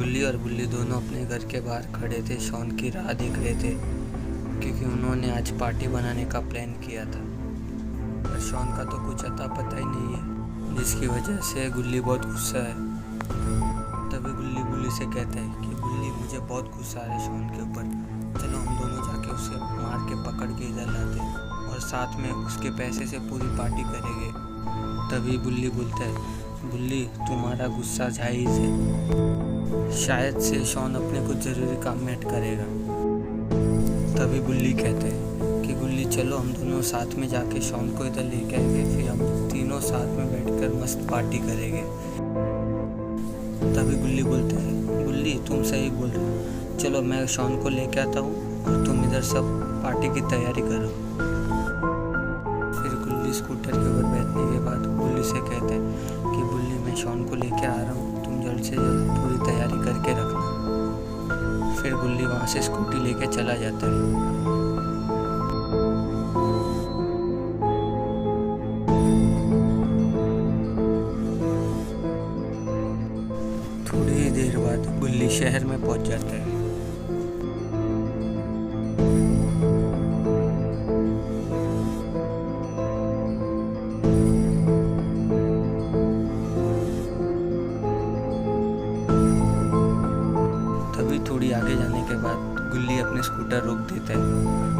गुल्ली और बुल्ली दोनों अपने घर के बाहर खड़े थे। शॉन की राह देख रहे थे क्योंकि उन्होंने आज पार्टी बनाने का प्लान किया था। पर शॉन का तो कुछ अता पता ही नहीं है, जिसकी वजह से गुल्ली बहुत गुस्सा है। तभी गुल्ली बुल्ली से कहता है कि बुल्ली, मुझे बहुत गुस्सा आ रहा है शॉन के ऊपर, चलो हम दोनों जाके उसे मार के पकड़ के इधर लाते हैं और साथ में उसके पैसे से पूरी पार्टी करेंगे। तभी बुल्ली बोलता है, बुल्ली तुम्हारा गुस्सा जायज़ है, शायद से शॉन अपने कुछ ज़रूरी काम में अटका रहेगा। तभी बुल्ली कहते हैं कि गुल्ली चलो हम दोनों साथ में जाके शॉन को इधर लेके आएंगे, फिर हम तीनों साथ में बैठकर मस्त पार्टी करेंगे। तभी गुल्ली बोलते हैं, बुल्ली तुम सही बोल रहे हो, चलो मैं शॉन को लेके आता हूँ और तुम इधर सब पार्टी की तैयारी करो। फिर गुल्ली स्कूटर के ऊपर बैठने के बाद बुल्ली से कहते हैं कि बुल्ली मैं शॉन को लेके आ रहा हूँ, तुम जल्द से जल्द पूरी तैयारी करके रखना। फिर गुल्ली वहाँ से स्कूटी लेके चला जाता है। थोड़ी ही देर बाद गुल्ली शहर में पहुँच जाता है। तभी थोड़ी आगे जाने के बाद गुल्ली अपने स्कूटर रोक देता है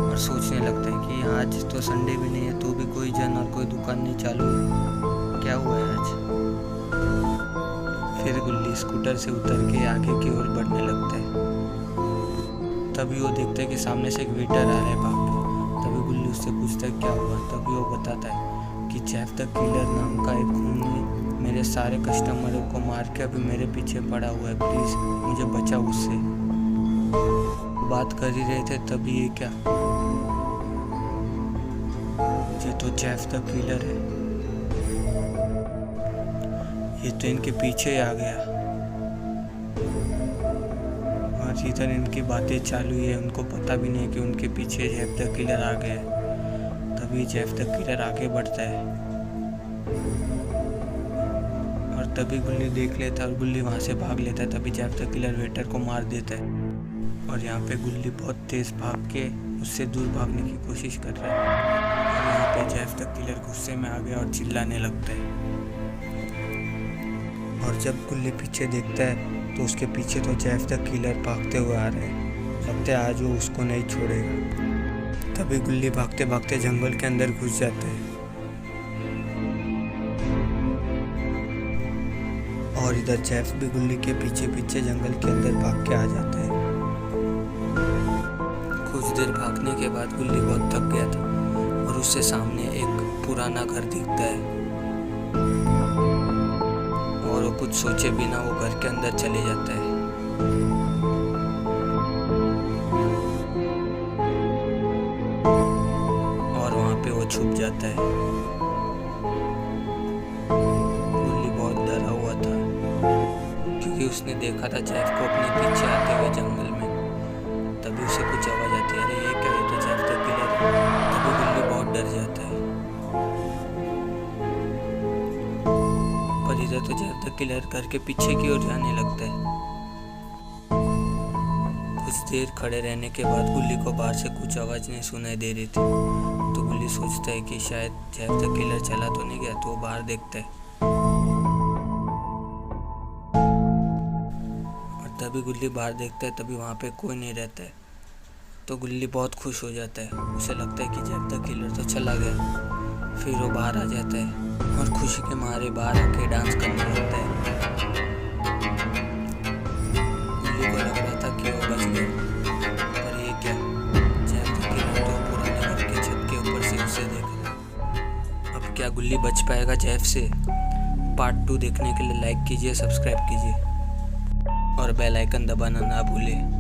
और सोचने लगता है कि आज तो संडे भी नहीं है, तो भी कोई जन और कोई दुकान नहीं चालू है, क्या हुआ है आज। फिर गुल्ली स्कूटर से उतर के आगे की ओर बढ़ने लगता है। तभी वो देखता है कि सामने से एक वेटर आ रहा है भाग के। तभी गुल्ली उससे पूछता है क्या हुआ। तभी वो बताता है कि जेफ द किलर नाम का एक खूनी मेरे सारे कस्टमरों को मार के अभी मेरे पीछे पड़ा हुआ है, प्लीज़ मुझे बचाओ उससे। बात कर ही रहे थे तभी ये क्या, ये तो जेफ द किलर है, ये तो इनके पीछे आ गया और इधर इनकी बातें चालू है, उनको पता भी नहीं कि उनके पीछे जेफ द किलर आ गया है। तभी जेफ द किलर आगे बढ़ता है और तभी गुल्ली देख लेता है और गुल्ली वहाँ से भाग लेता है। तभी जेफ द किलर वेटर को मार देता है और यहाँ पे गुल्ली बहुत तेज़ भाग के उससे दूर भागने की कोशिश कर रहा है। और यहाँ पे जेफ द किलर गुस्से में आ गया और चिल्लाने लगता है। और जब गुल्ली पीछे देखता है तो उसके पीछे तो जेफ द किलर भागते हुए आ रहे हैं, लगता है आज वो उसको नहीं छोड़ेगा। तभी गुल्ली भागते भागते जंगल के अंदर घुस जाता है और इधर जेफ भी गुल्ली के पीछे पीछे जंगल के अंदर भाग के आ जाता है। कुछ देर भागने के बाद गुल्ली बहुत थक गया था और उससे सामने एक पुराना घर दिखता है और वो कुछ सोचे बिना वो घर के अंदर चले जाता है। और वहाँ पे वो छुप जाता है। गुल्ली बहुत डरा हुआ था क्योंकि उसने देखा था जेफ को अपने पीछे आते हुए जंगल में। तभी उसे कुछ आवाज़ आती है, अरे ये क्या, ये तो जेफ द किलर है। तभी गुल्ली बहुत डर जाता है। पर इधर तो जेफ द किलर करके पीछे की ओर जाने लगता है। कुछ देर खड़े रहने के बाद गुल्ली को बाहर से कुछ आवाज़ नहीं सुनाई दे रही थी, तो गुल्ली सोचता है कि शायद जेफ द किलर चला तो नहीं गया, तो वो बाहर देखता है। और तभी गुल्ली बाहर देखता है, तभी वहाँ पे कोई नहीं रहता है। तो गुल्ली बहुत खुश हो जाता है, उसे लगता है कि जेफ द किलर तो चला गया। फिर वो बाहर आ जाता है और खुशी के मारे बाहर आके डांस करने लगता है। गुल्ली को लग रहा था कि वो बच गया, पर ये क्या, जेफ द किलर तो पुराने घर के छत के ऊपर से उसे देख रहा है। अब क्या गुल्ली बच पाएगा जेफ से? पार्ट 2 देखने के लिए लाइक कीजिए, सब्सक्राइब कीजिए और बेल आइकन दबाना ना भूलें।